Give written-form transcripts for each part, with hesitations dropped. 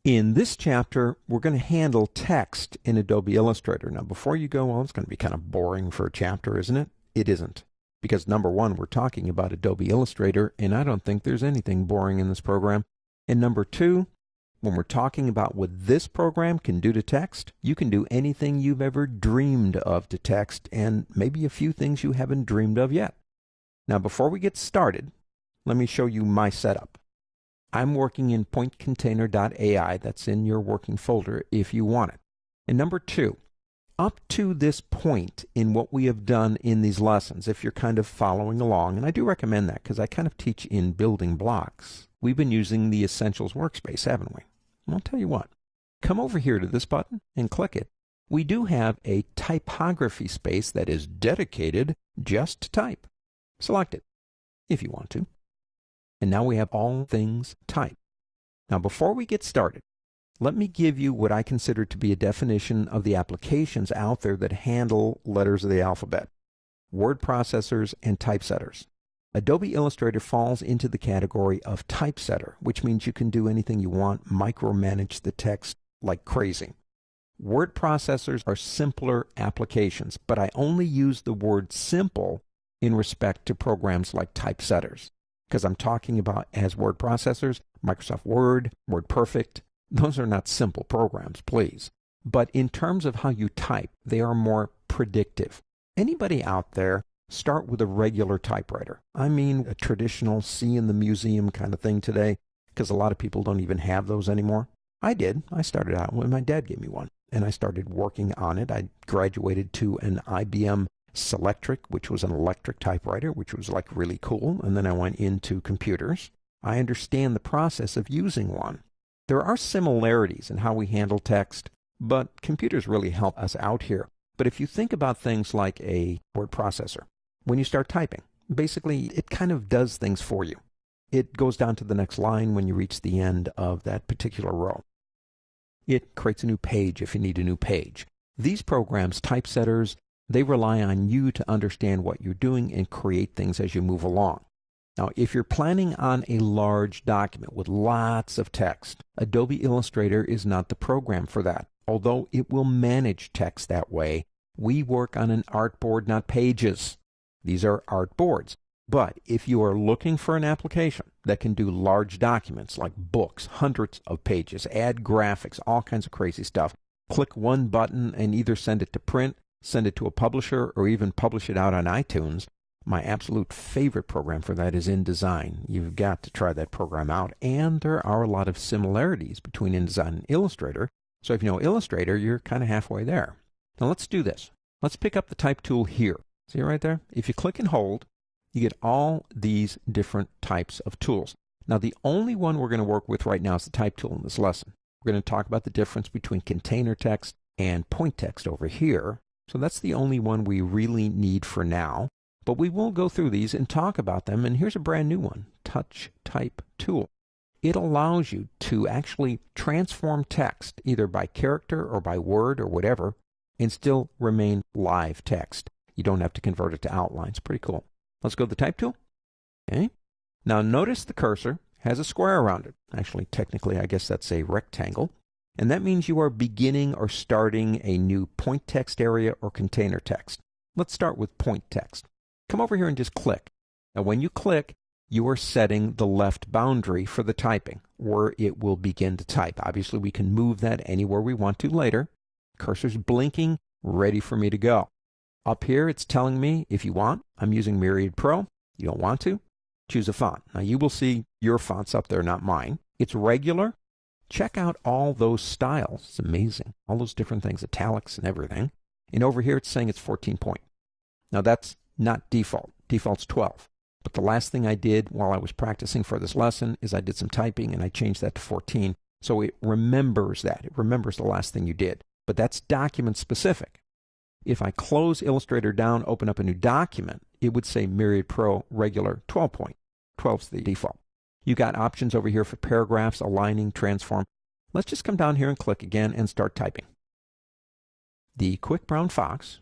In this chapter, we're going to handle text in Adobe Illustrator. Now, before you go, well, it's going to be kind of boring for a chapter, isn't it? It isn't. Because number one, we're talking about Adobe Illustrator, and I don't think there's anything boring in this program. And number two, when we're talking about what this program can do to text, you can do anything you've ever dreamed of to text, and maybe a few things you haven't dreamed of yet. Now, before we get started, let me show you my setup. I'm working in pointcontainer.ai. That's in your working folder if you want it. And number two, up to this point in what we have done in these lessons, if you're kind of following along, and I do recommend that because I kind of teach in building blocks, we've been using the Essentials workspace, haven't we? And I'll tell you what, come over here to this button and click it. We do have a typography space that is dedicated just to type. Select it if you want to. And now we have all things type. Now before we get started, let me give you what I consider to be a definition of the applications out there that handle letters of the alphabet: word processors and typesetters. Adobe Illustrator falls into the category of typesetter, which means you can do anything you want, micromanage the text like crazy. Word processors are simpler applications, but I only use the word simple in respect to programs like typesetters, because I'm talking about as word processors, Microsoft Word, WordPerfect. Those are not simple programs, please. But in terms of how you type, they are more predictive. Anybody out there start with a regular typewriter? I mean a traditional see in the museum kind of thing today, because a lot of people don't even have those anymore. I did. I started out when my dad gave me one, and I started working on it. I graduated to an IBM Selectric, which was an electric typewriter, which was like really cool, and then I went into computers. I understand the process of using one. There are similarities in how we handle text, but computers really help us out here. But if you think about things like a word processor, when you start typing, basically it kind of does things for you. It goes down to the next line when you reach the end of that particular row. It creates a new page if you need a new page. These programs, typesetters, they rely on you to understand what you're doing and create things as you move along. Now, if you're planning on a large document with lots of text, Adobe Illustrator is not the program for that. Although it will manage text that way, we work on an artboard, not pages. These are artboards. But if you are looking for an application that can do large documents like books, hundreds of pages, add graphics, all kinds of crazy stuff, click one button and either send it to print, send it to a publisher, or even publish it out on iTunes. My absolute favorite program for that is InDesign. You've got to try that program out. And there are a lot of similarities between InDesign and Illustrator. So if you know Illustrator, you're kind of halfway there. Now let's do this. Let's pick up the type tool here. See it right there? If you click and hold, you get all these different types of tools. Now the only one we're going to work with right now is the type tool in this lesson. We're going to talk about the difference between container text and point text over here. So that's the only one we really need for now. But we will go through these and talk about them. And here's a brand new one, Touch Type Tool. It allows you to actually transform text either by character or by word or whatever and still remain live text. You don't have to convert it to outlines. Pretty cool. Let's go to the Type Tool. Okay. Now notice the cursor has a square around it. Actually, technically, I guess that's a rectangle. And that means you are beginning or starting a new point text area or container text. Let's start with point text. Come over here and just click. Now when you click, you are setting the left boundary for the typing, where it will begin to type. Obviously, we can move that anywhere we want to later. Cursor's blinking, ready for me to go. Up here, it's telling me, if you want, I'm using Myriad Pro. You don't want to, choose a font. Now you will see your fonts up there, not mine. It's regular. Check out all those styles. It's amazing. All those different things, italics and everything. And over here, it's saying it's 14 point. Now that's not default. Default's 12. But the last thing I did while I was practicing for this lesson is I did some typing and I changed that to 14. So it remembers that. It remembers the last thing you did. But that's document specific. If I close Illustrator down, open up a new document, it would say Myriad Pro regular 12 point. 12's the default. You got options over here for paragraphs, aligning, transform. Let's just come down here and click again and start typing. The quick brown fox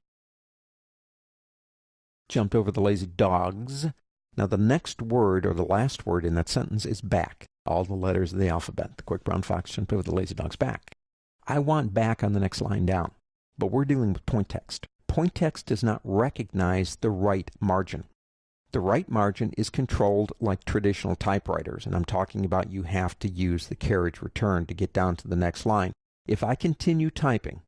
jumped over the lazy dogs. Now the next word or the last word in that sentence is back. all the letters of the alphabet. The quick brown fox jumped over the lazy dog's back. I want back on the next line down, but we're dealing with point text. Point text does not recognize the right margin. The right margin is controlled like traditional typewriters, and I'm talking about you have to use the carriage return to get down to the next line. If I continue typing,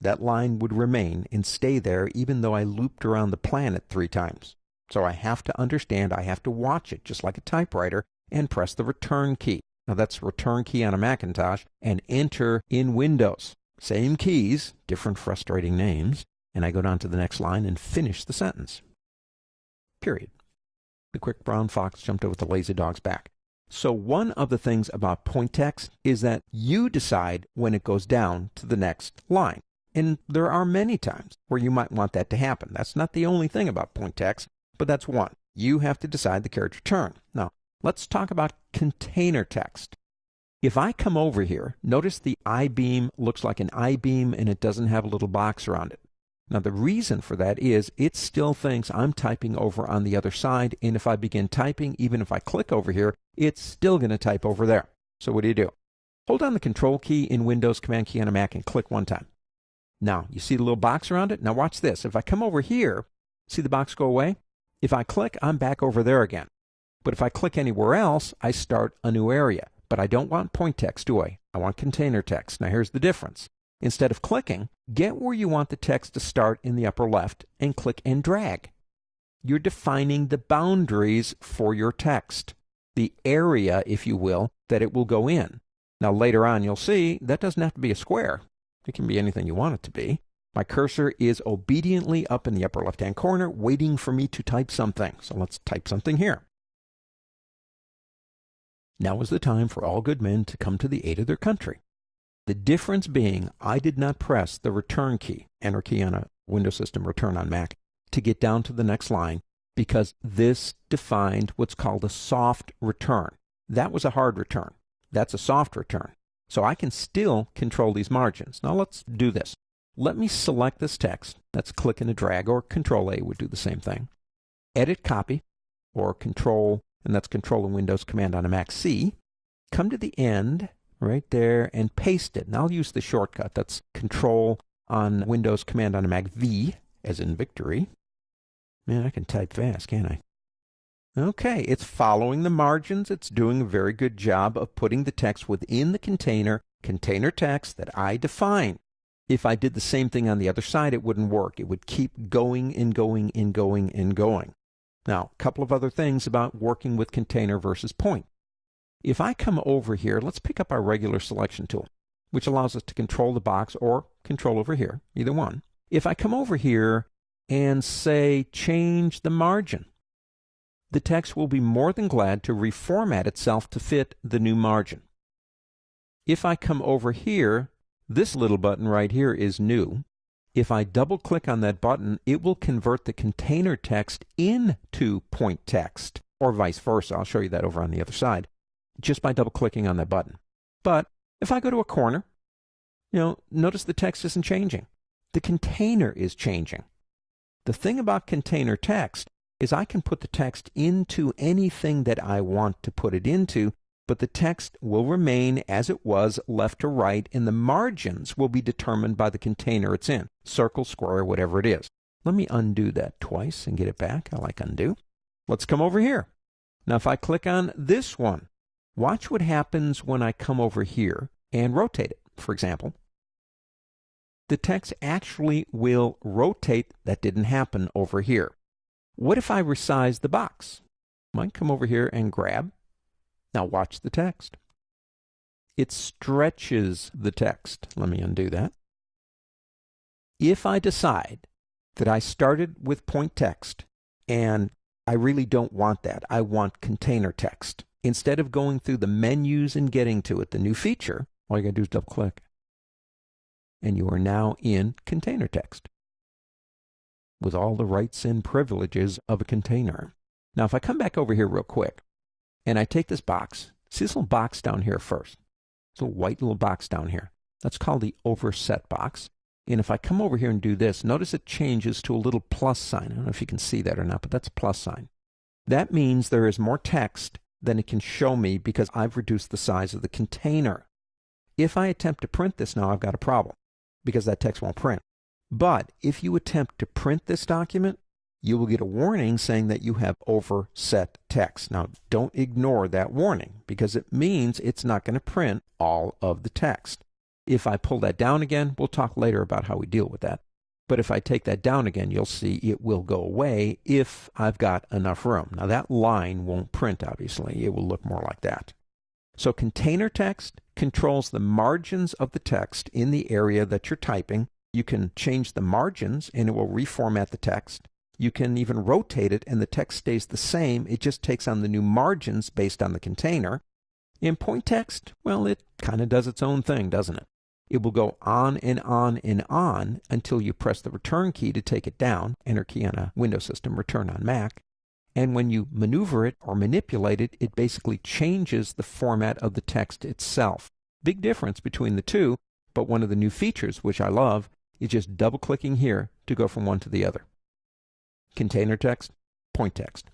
that line would remain and stay there even though I looped around the planet 3 times. So I have to understand, I have to watch it just like a typewriter and press the return key. Now that's return key on a Macintosh and enter in Windows. Same keys, different frustrating names, and I go down to the next line and finish the sentence. Period. The quick brown fox jumped over the lazy dog's back. So one of the things about point text is that you decide when it goes down to the next line. And there are many times where you might want that to happen. That's not the only thing about point text, but that's one. You have to decide the carriage return. Now, let's talk about container text. If I come over here, notice the I-beam looks like an I-beam and it doesn't have a little box around it. Now, the reason for that is it still thinks I'm typing over on the other side, and if I begin typing, even if I click over here, it's still going to type over there. So what do? Hold down the Control key in Windows, Command key on a Mac, and click one time. Now, you see the little box around it? Now watch this. If I come over here, see the box go away? If I click, I'm back over there again. But if I click anywhere else, I start a new area. But I don't want point text, do I? I want container text. Now here's the difference. Instead of clicking, get where you want the text to start in the upper left and click and drag. You're defining the boundaries for your text, the area, if you will, that it will go in. Now later on you'll see that doesn't have to be a square. It can be anything you want it to be. My cursor is obediently up in the upper left-hand corner waiting for me to type something. So let's type something here. Now is the time for all good men to come to the aid of their country. The difference being I did not press the return key, enter key on a Windows system, return on Mac, to get down to the next line because this defined what's called a soft return. That was a hard return. That's a soft return. So I can still control these margins. Now let's do this. Let me select this text. That's click and a drag, or Control A would do the same thing. Edit copy, or Control, and that's Control in Windows, Command on a Mac C. Come to the end right there and paste it. And I'll use the shortcut. That's Control on Windows, Command on a Mac V, as in victory. Man, I can type fast, can't I? Okay, it's following the margins. It's doing a very good job of putting the text within the container text that I define. If I did the same thing on the other side, it wouldn't work. It would keep going and going and going and going. Now, a couple of other things about working with container versus point. If I come over here, let's pick up our regular selection tool, which allows us to control the box or control over here, either one. If I come over here and say change the margin, the text will be more than glad to reformat itself to fit the new margin. If I come over here, this little button right here is new. If I double click on that button, it will convert the container text into point text, or vice versa. I'll show you that over on the other side, just by double clicking on that button. But if I go to a corner, notice the text isn't changing. The container is changing. The thing about container text is I can put the text into anything that I want to put it into, but the text will remain as it was, left to right, and the margins will be determined by the container it's in, circle, square, whatever it is. Let me undo that twice and get it back. I like undo. Let's come over here. Now if I click on this one, watch what happens when I come over here and rotate it, for example. The text actually will rotate. That didn't happen over here. What if I resize the box? Might come over here and grab. Now watch the text. It stretches the text. Let me undo that. If I decide that I started with point text and I really don't want that, I want container text. Instead of going through the menus and getting to it, the new feature, all you got to do is double click. And you are now in container text with all the rights and privileges of a container. Now if I come back over here real quick and I take this box, see this little box down here first, this little white little box down here, that's called the overset box. And if I come over here and do this, notice it changes to a little plus sign. I don't know if you can see that or not, but that's a plus sign. That means there is more text then it can show me because I've reduced the size of the container. If I attempt to print this now, I've got a problem because that text won't print. But if you attempt to print this document, you will get a warning saying that you have overset text. Now, don't ignore that warning because it means it's not going to print all of the text. If I pull that down again, we'll talk later about how we deal with that. But if I take that down again, you'll see it will go away if I've got enough room. Now, that line won't print, obviously. It will look more like that. So container text controls the margins of the text in the area that you're typing. You can change the margins and it will reformat the text. You can even rotate it and the text stays the same. It just takes on the new margins based on the container. In point text, well, it kind of does its own thing, doesn't it? It will go on and on and on until you press the return key to take it down, enter key on a Windows system, return on Mac. And when you maneuver it or manipulate it, it basically changes the format of the text itself. Big difference between the two, but one of the new features, which I love, is just double-clicking here to go from one to the other. Container text, point text.